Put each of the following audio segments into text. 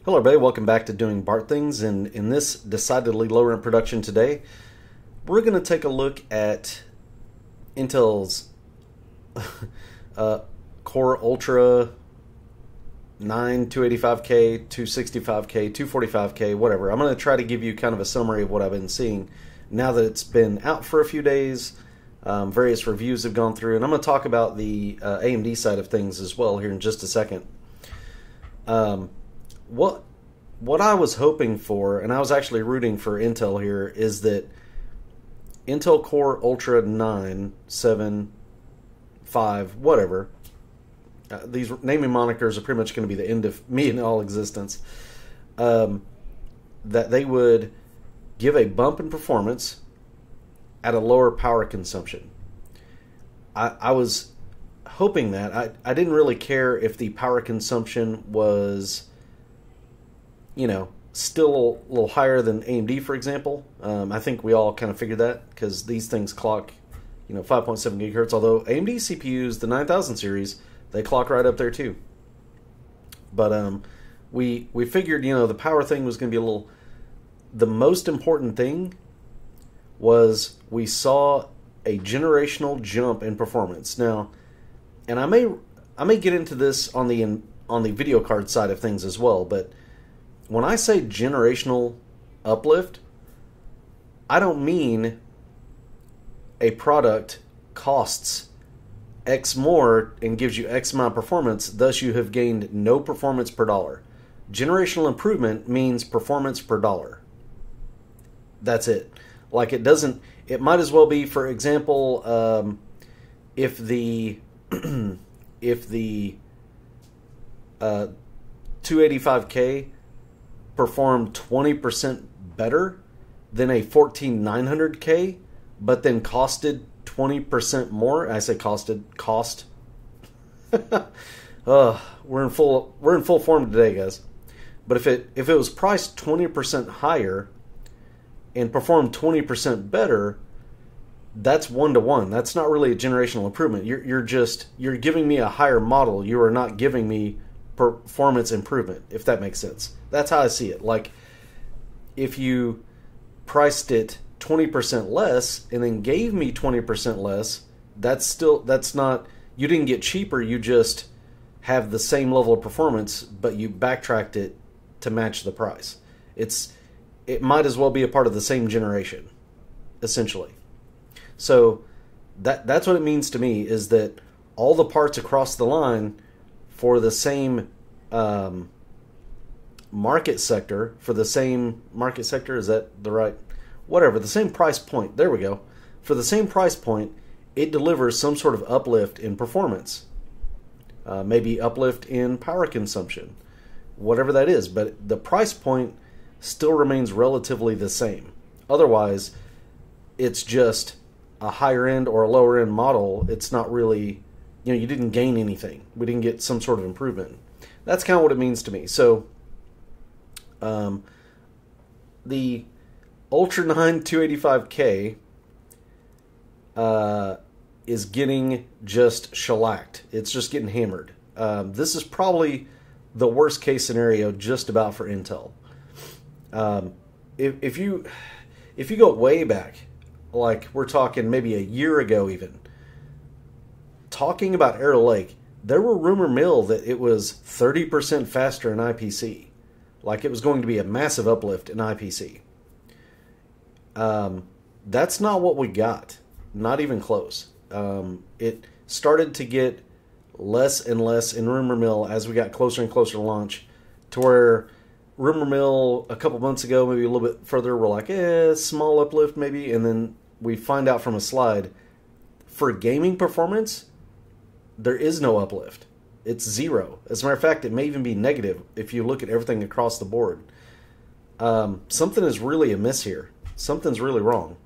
Hello everybody, welcome back to Doing Bart Things, and in this decidedly lower end production today, we're going to take a look at Intel's Core Ultra 9, 285K, 265K, 245K, whatever. I'm going to try to give you kind of a summary of what I've been seeing now that it's been out for a few days. Various reviews have gone through, and I'm going to talk about the AMD side of things as well here in just a second. What I was hoping for, and I was actually rooting for Intel here, is that Intel Core Ultra 9, 7, 5, whatever. These naming monikers are pretty much going to be the end of me in all existence. That they would give a bump in performance at a lower power consumption. I was hoping that. I didn't really care if the power consumption was, still a little higher than AMD, for example. I think we all kind of figured that because these things clock, 5.7 gigahertz. Although AMD CPUs, the 9000 series, they clock right up there too. But we figured, the power thing was going to be a little. The most important thing was we saw a generational jump in performance. Now, and I may get into this on the video card side of things as well, but when I say generational uplift, I don't mean a product costs X more and gives you X amount of performance, thus you have gained no performance per dollar. Generational improvement means performance per dollar. That's it. Like it might as well be, for example, if the 285K performed 20% better than a 14900K, but then costed 20% more. I say cost. We're in full form today, guys. But if it was priced 20% higher and performed 20% better, that's 1-to-1. That's not really a generational improvement. You're giving me a higher model. You are not giving me performance improvement, if that makes sense. That's how I see it. Like, if you priced it 20% less and then gave me 20% less, that's not, you didn't get cheaper, you just have the same level of performance, but you backtracked it to match the price. It might as well be a part of the same generation, essentially. So that's what it means to me, is that all the parts across the line for the same market sector, is that the right, whatever, the same price point, there we go. For the same price point, it delivers some sort of uplift in performance. Maybe uplift in power consumption, whatever that is. But the price point still remains relatively the same. Otherwise, it's just a higher end or a lower end model. It's not really, you didn't gain anything. We didn't get some sort of improvement. That's kind of what it means to me. So, the Ultra 9 285K is getting just shellacked. It's just getting hammered. This is probably the worst case scenario just about for Intel. If you go way back, like we're talking maybe a year ago even, talking about Arrow Lake, there were rumor mill that it was 30% faster in IPC. Like it was going to be a massive uplift in IPC. That's not what we got. Not even close. It started to get less and less in rumor mill as we got closer and closer to launch, to where rumor mill a couple months ago, maybe a little bit further, we're like, small uplift maybe, and then we find out from a slide, for gaming performance, there is no uplift. It's zero. As a matter of fact, it may even be negative if you look at everything across the board. Something is really amiss here. Something's really wrong.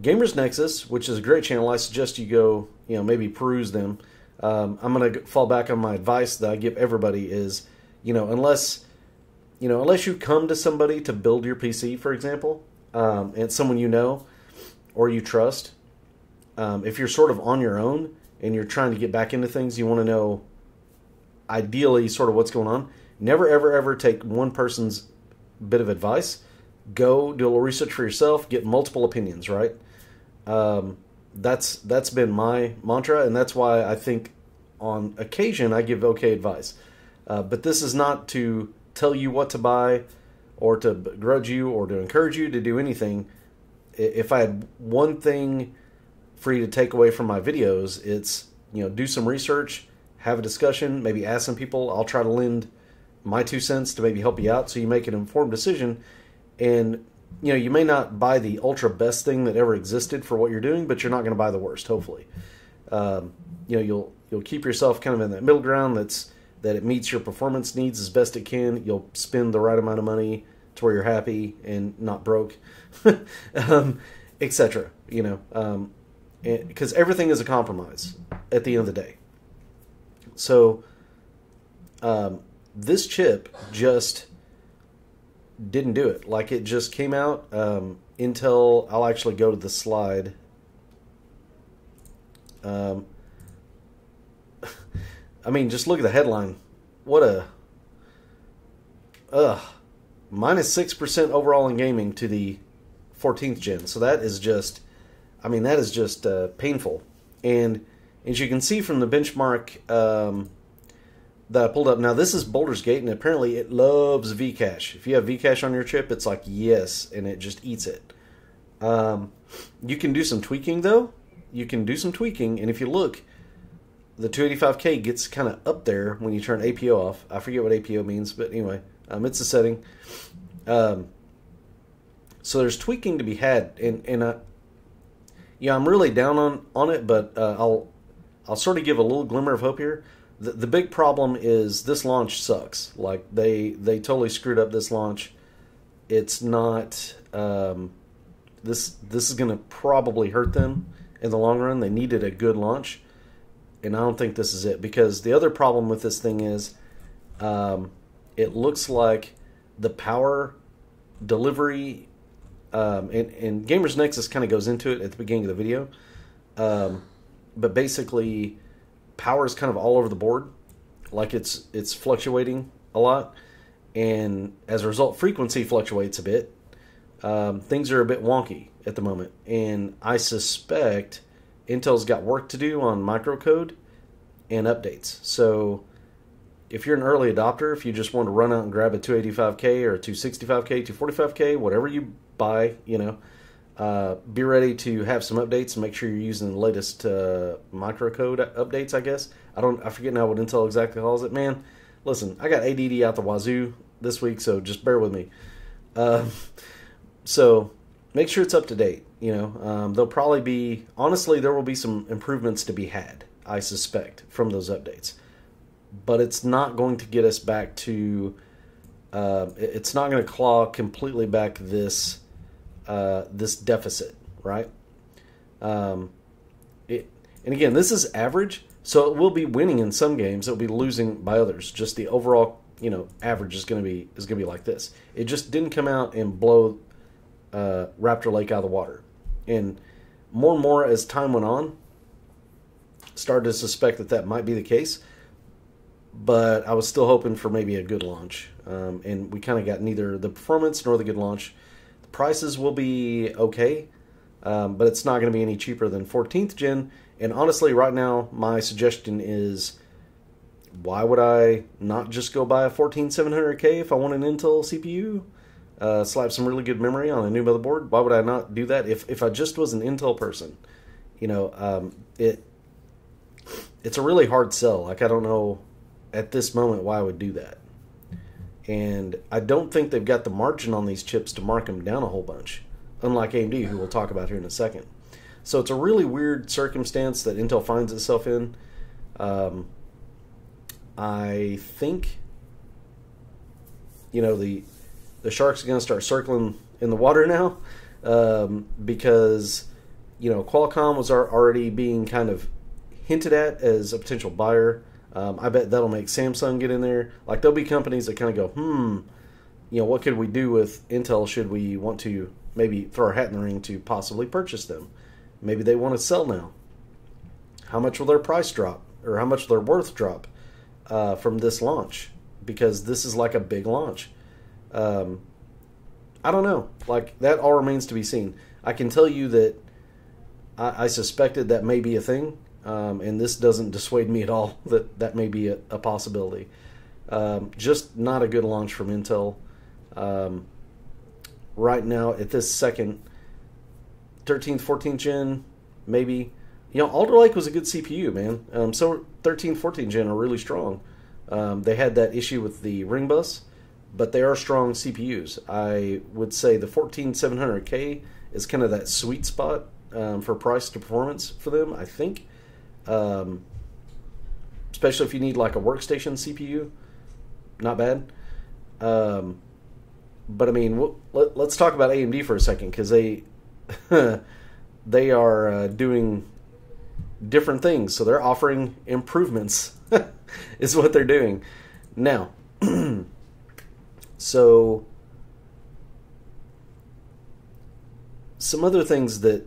Gamers Nexus, which is a great channel, I suggest you go, maybe peruse them. I'm going to fall back on my advice that I give everybody is, unless you come to somebody to build your PC, for example, and someone or you trust, if you're sort of on your own and you're trying to get back into things, you want to know ideally sort of what's going on, never, ever, ever take one person's bit of advice. Go do a little research for yourself. Get multiple opinions, right? That's been my mantra, and that's why I think on occasion I give okay advice. But this is not to tell you what to buy or to begrudge you or to encourage you to do anything. If I had one thing for you to take away from my videos, it's, do some research, have a discussion, maybe ask some people. I'll try to lend my 2 cents to maybe help you out so you make an informed decision. And, you may not buy the ultra best thing that ever existed for what you're doing, but you're not going to buy the worst, hopefully. You'll keep yourself kind of in that middle ground that it meets your performance needs as best it can. You'll spend the right amount of money to where you're happy and not broke, etc. Because everything is a compromise at the end of the day. So this chip just didn't do it. Like, it just came out. Intel, I'll actually go to the slide. I mean, just look at the headline. What a... minus 6% overall in gaming to the 14th gen. So that is just... painful. And as you can see from the benchmark that I pulled up, now this is Baldur's Gate, and apparently it loves Vcache. If you have Vcache on your chip, it's like yes, and it just eats it. You can do some tweaking, though. You can do some tweaking, and if you look, the 285K gets kind of up there when you turn APO off. I forget what APO means, but anyway, it's a setting. So there's tweaking to be had, and I'm really down on it, but I'll sort of give a little glimmer of hope here. The big problem is this launch sucks. Like, they totally screwed up this launch. It's not... This is going to probably hurt them in the long run. They needed a good launch, and I don't think this is it. Because the other problem with this thing is it looks like the power delivery... and Gamers Nexus kind of goes into it at the beginning of the video. But basically, power is kind of all over the board. Like, it's fluctuating a lot. And as a result, frequency fluctuates a bit. Things are a bit wonky at the moment. And I suspect Intel's got work to do on microcode and updates. So if you're an early adopter, if you just want to run out and grab a 285K or a 265K, 245K, whatever you buy, be ready to have some updates and make sure you're using the latest microcode updates, I guess. I forget now what Intel exactly calls it. Man, listen, I got ADD out the wazoo this week, so just bear with me. So make sure it's up to date. There'll probably be, honestly, there will be some improvements to be had, I suspect, from those updates. But it's not going to get us back to, it's not going to claw completely back this deficit, right? And again, this is average, so it will be winning in some games. It will be losing by others. Just the overall, average is going to be like this. It just didn't come out and blow Raptor Lake out of the water. And more as time went on, started to suspect that might be the case. But I was still hoping for maybe a good launch. And we kind of got neither the performance nor the good launch. The prices will be okay, but it's not going to be any cheaper than 14th gen. And honestly, right now, my suggestion is, why would I not just go buy a 14700K if I want an Intel CPU? Slap some really good memory on a new motherboard. Why would I not do that if I just was an Intel person? It's a really hard sell. Like, I don't know at this moment why I would do that. And I don't think they've got the margin on these chips to mark them down a whole bunch, unlike AMD, who we'll talk about here in a second. So it's a really weird circumstance that Intel finds itself in. I think, the sharks are going to start circling in the water now, because, Qualcomm was already being kind of hinted at as a potential buyer. I bet that'll make Samsung get in there. Like, there'll be companies that kind of go, what could we do with Intel should we want to maybe throw our hat in the ring to possibly purchase them? Maybe they want to sell now. How much will their price drop? Or how much will their worth drop from this launch? because this is like a big launch. I don't know. Like, that all remains to be seen. I can tell you that I suspected that may be a thing, and this doesn't dissuade me at all that that may be a possibility. Just not a good launch from Intel. Right now, at this second, 13th, 14th gen, maybe. You know, Alder Lake was a good CPU, man. So 13th, 14th gen are really strong. They had that issue with the ring bus, but they are strong CPUs. I would say the 14700K is kind of that sweet spot for price to performance for them, I think. Especially if you need like a workstation CPU. Not bad. But I mean, let's talk about AMD for a second, because they they are doing different things. So they're offering improvements is what they're doing. Now, so some other things that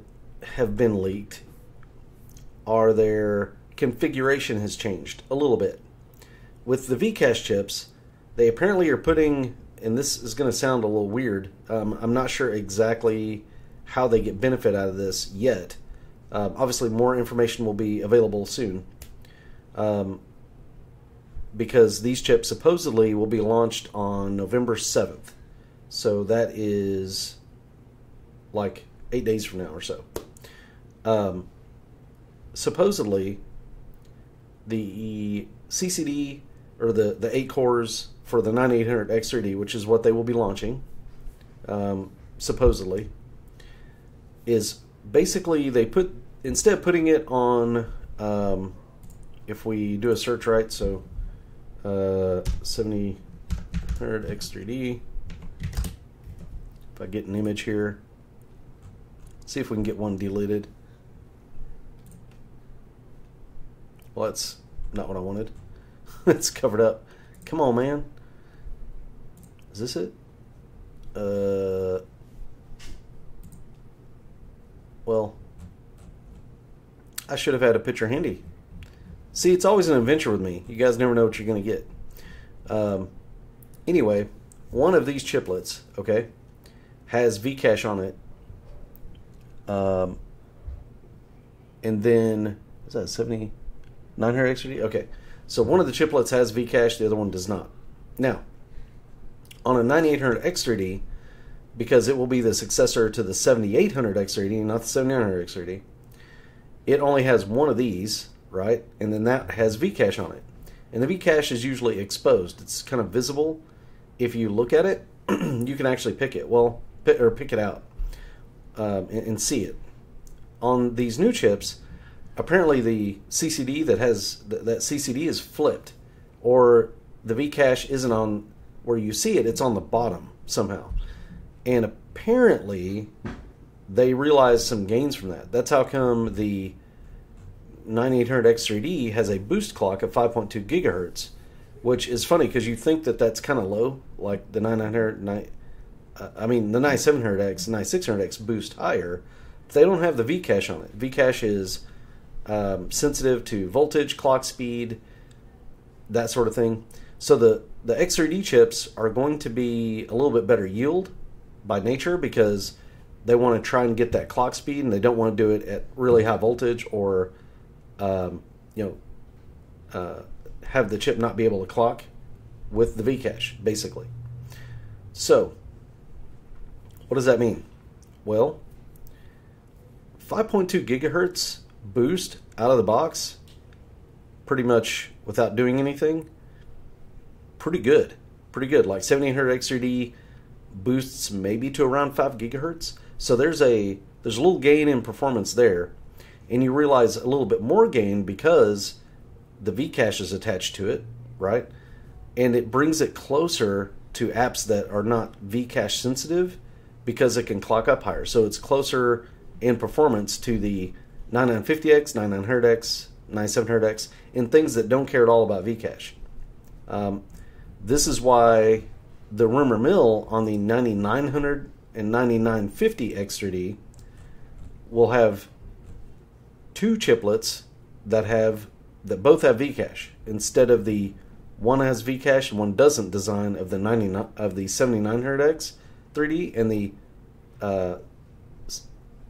have been leaked are their configuration has changed a little bit. With the Vcache chips, they apparently are putting, and this is going to sound a little weird, I'm not sure exactly how they get benefit out of this yet. Obviously, more information will be available soon. Because these chips supposedly will be launched on November 7th. So that is like 8 days from now or so. Supposedly, the CCD, or the 8 cores for the 9800X3D, which is what they will be launching, supposedly, is basically they put, instead of putting it on, if we do a search right, so 7000X3D, if I get an image here, see if we can get one deleted. Well, that's not what I wanted. It's covered up. Come on, man. Is this it? Well, I should have had a picture handy. See, it's always an adventure with me. You guys never know what you're going to get. Anyway, one of these chiplets, okay, has Vcache on it. And then, is that 7900X3D? Okay, so one of the chiplets has Vcache, the other one does not. Now, on a 9800X3D, because it will be the successor to the 7800X3D, not the 7900X3D, it only has one of these, right? And then that has Vcache on it. And the Vcache is usually exposed. It's kind of visible. If you look at it, you can actually pick it. Well, pick it out and see it. On these new chips, apparently the CCD that has that CCD is flipped, or the Vcache isn't on where you see it. It's on the bottom somehow. And apparently they realized some gains from that. That's how come the 9800X3D has a boost clock of 5.2 gigahertz, which is funny because you think that that's kind of low, like the 9700X and 9600X boost higher. But they don't have the Vcache on it. Vcache is sensitive to voltage, clock speed, that sort of thing. So the X3D chips are going to be a little bit better yield by nature, because they want to try and get that clock speed, and they don't want to do it at really high voltage, or have the chip not be able to clock with the Vcache, basically. So, what does that mean? Well, 5.2 gigahertz boost out of the box, pretty much without doing anything, pretty good. Pretty good. Like 7800X3D boosts maybe to around 5 gigahertz. So there's a little gain in performance there. And you realize a little bit more gain because the Vcache is attached to it, right? And it brings it closer to apps that are not Vcache sensitive, because it can clock up higher. So it's closer in performance to the 9950X, 9900X, 9700X, and things that don't care at all about Vcache. This is why the rumor mill on the 9900 and 9950X3D will have two chiplets that both have Vcache instead of the one has V-cache and one doesn't design of the 7900X 3D and the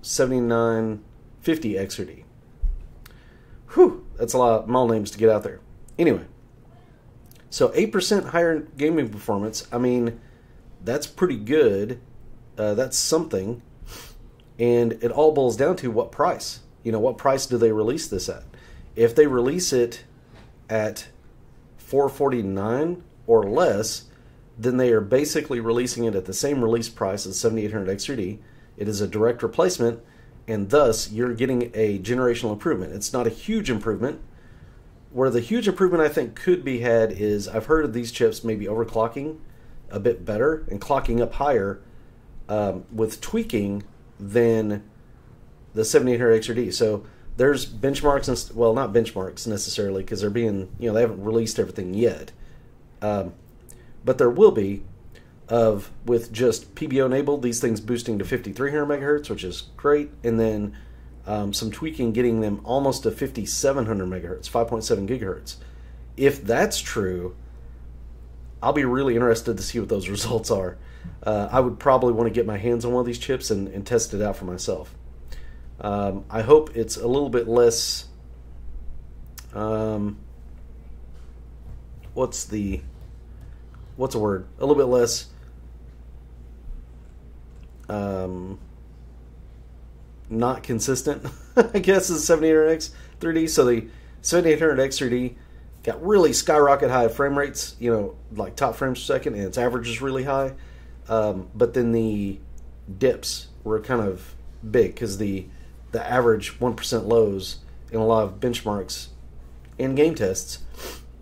7950X 3D. Whew, that's a lot of model names to get out there. Anyway, so 8% higher gaming performance. I mean, that's pretty good. That's something. And it all boils down to what price. You know, what price do they release this at? If they release it at $449 or less, then they are basically releasing it at the same release price as 7800X3D. It is a direct replacement, and thus you're getting a generational improvement. It's not a huge improvement. Where the huge improvement I think could be had is I've heard of these chips maybe overclocking a bit better and clocking up higher with tweaking than the 7800X3D. So there's benchmarks, and well, not benchmarks necessarily because they're being, you know, they haven't released everything yet. But there will be with just PBO enabled, these things boosting to 5300 megahertz, which is great, and then some tweaking getting them almost to 5700 megahertz, 5.7 gigahertz. If that's true, I'll be really interested to see what those results are. I would probably want to get my hands on one of these chips and test it out for myself. I hope it's a little bit less. What's a word? A little bit less. Not consistent, I guess, is 7800X 3D. So the 7800X 3D got really skyrocket high frame rates, you know, like top frames per second, and its average is really high. But then the dips were kind of big because the average 1% lows in a lot of benchmarks and game tests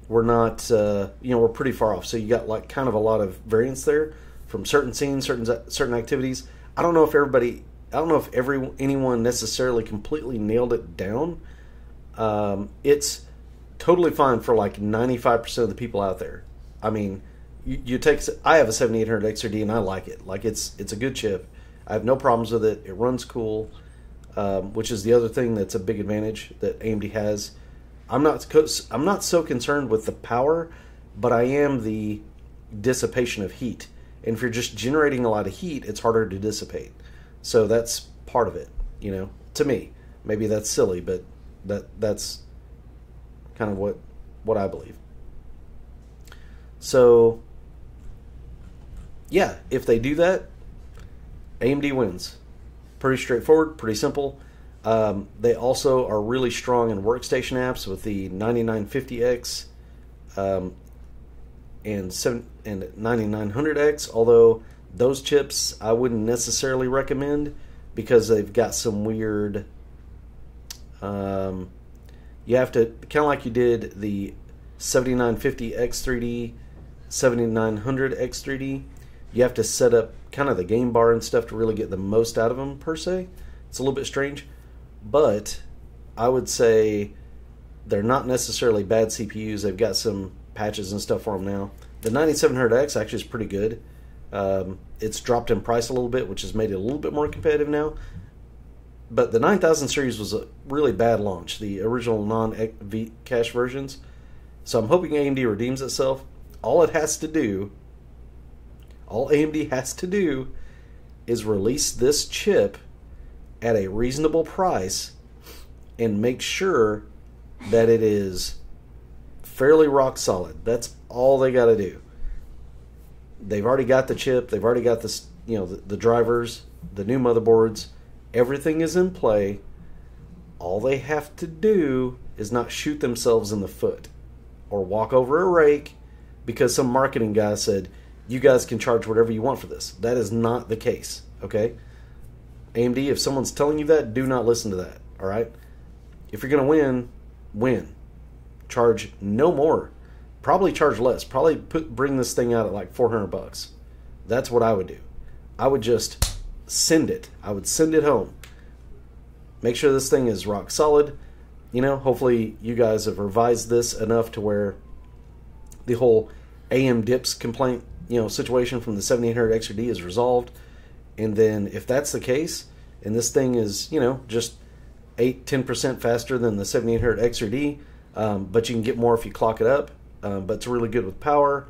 were not, were pretty far off. So you got like kind of a lot of variance there from certain scenes, certain activities. I don't know if anyone necessarily completely nailed it down. It's totally fine for like 95% of the people out there. I mean, I have a 7800X3D and I like it. Like it's a good chip. I have no problems with it. It runs cool, which is the other thing that's a big advantage that AMD has. I'm not so concerned with the power, but I am the dissipation of heat. And if you're just generating a lot of heat, it's harder to dissipate. So that's part of it, you know, to me. Maybe that's silly, but that's kind of what I believe. So, yeah, if they do that, AMD wins. Pretty straightforward, pretty simple. They also are really strong in workstation apps with the 9950X and 9900X, although those chips I wouldn't necessarily recommend because they've got some weird... you have to, kind of like you did the 7950X3D, 7900X3D, you have to set up kind of the game bar and stuff to really get the most out of them, per se. It's a little bit strange, but I would say they're not necessarily bad CPUs. They've got some patches and stuff for them now. The 9700X actually is pretty good. It's dropped in price a little bit, which has made it a little bit more competitive now. But the 9000 series was a really bad launch, the original non-V-cache versions. So I'm hoping AMD redeems itself. All AMD has to do is release this chip at a reasonable price and make sure that it is fairly rock solid. That's all they got to do. They've already got the chip. They've already got this, the drivers, the new motherboards. Everything is in play. All they have to do is not shoot themselves in the foot or walk over a rake because some marketing guy said, you guys can charge whatever you want for this. That is not the case, okay? AMD, if someone's telling you that, do not listen to that, all right? If you're going to win. Charge no more. Probably charge less. Probably bring this thing out at like $400. That's what I would do. I would just send it. I would send it home. Make sure this thing is rock solid. Hopefully you guys have revised this enough to where the whole AM dips complaint, situation from the 7800 XRD is resolved. And then if that's the case, and this thing is, just 8-10% faster than the 7800 XRD, but you can get more if you clock it up, but it's really good with power.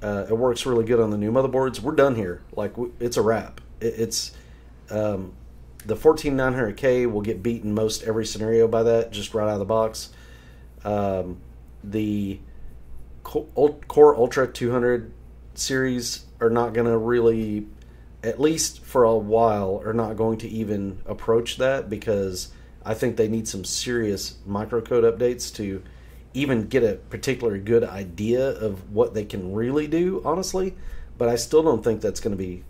It works really good on the new motherboards. We're done here. Like, it's a wrap. It's the 14900K will get beat in most every scenario by that, just right out of the box. The Core Ultra 200 series are not going to really, at least for a while, are not going to even approach that, because I think they need some serious microcode updates to even get a particularly good idea of what they can really do, honestly. But I still don't think that's going to be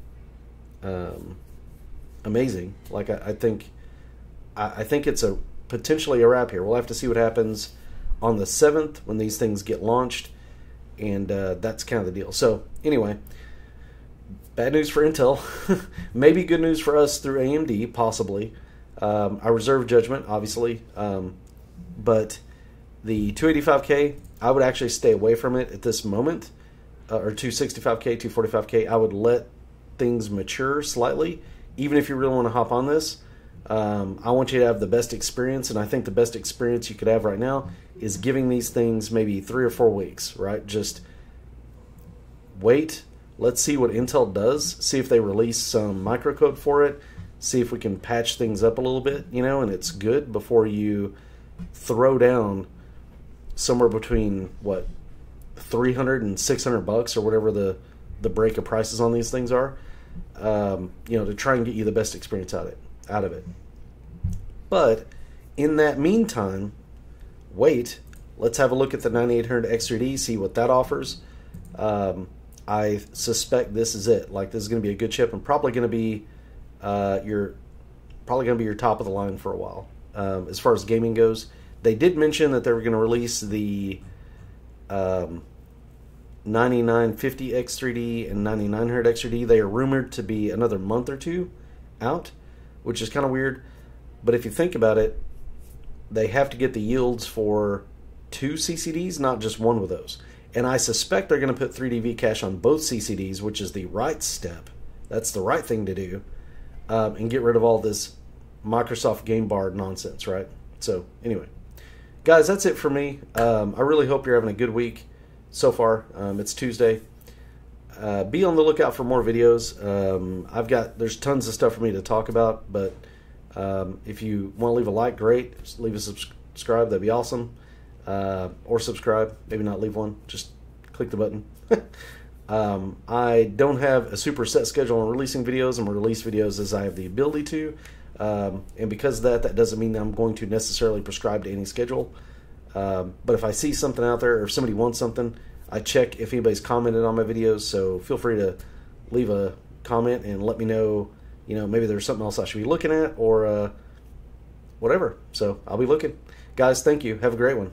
amazing. Like, I think it's a potentially a wrap here. We'll have to see what happens on the 7th when these things get launched, and that's kind of the deal. So anyway, bad news for Intel. Maybe good news for us through AMD, possibly. I reserve judgment, obviously, but the 285K, I would actually stay away from it at this moment, or 265K, 245K. I would let things mature slightly, even if you really want to hop on this. I want you to have the best experience, and I think the best experience you could have right now is giving these things maybe 3 or 4 weeks, right? Just wait. Let's see what Intel does. See if they release some microcode for it. See if we can patch things up a little bit, and it's good before you throw down somewhere between, what, $300 and $600 or whatever the break of prices on these things are, to try and get you the best experience out of it. But in that meantime, wait. Let's have a look at the 9800 X3D, see what that offers. I suspect this is it. Like, this is going to be a good chip, and probably going to be your top of the line for a while. As far as gaming goes, they did mention that they were going to release the 9950 X3D and 9900 X3D. They are rumored to be another month or two out, which is kind of weird. But if you think about it, they have to get the yields for 2 CCDs, not just one with those. And I suspect they're going to put 3D cache on both CCDs, which is the right step. That's the right thing to do, and get rid of all this Microsoft Game Bar nonsense, right? So anyway, guys, that's it for me. I really hope you're having a good week so far. It's Tuesday. Be on the lookout for more videos. There's tons of stuff for me to talk about, but if you want to leave a like, great. Just leave a subscribe, that'd be awesome. Or subscribe, maybe not leave one, just click the button. I don't have a super set schedule on releasing videos. I'm going to release videos as I have the ability to, and because of that doesn't mean that I'm going to necessarily prescribe to any schedule. But if I see something out there, or if somebody wants something, I check if anybody's commented on my videos, so feel free to leave a comment and let me know, maybe there's something else I should be looking at, or whatever. So I'll be looking. Guys, thank you. Have a great one.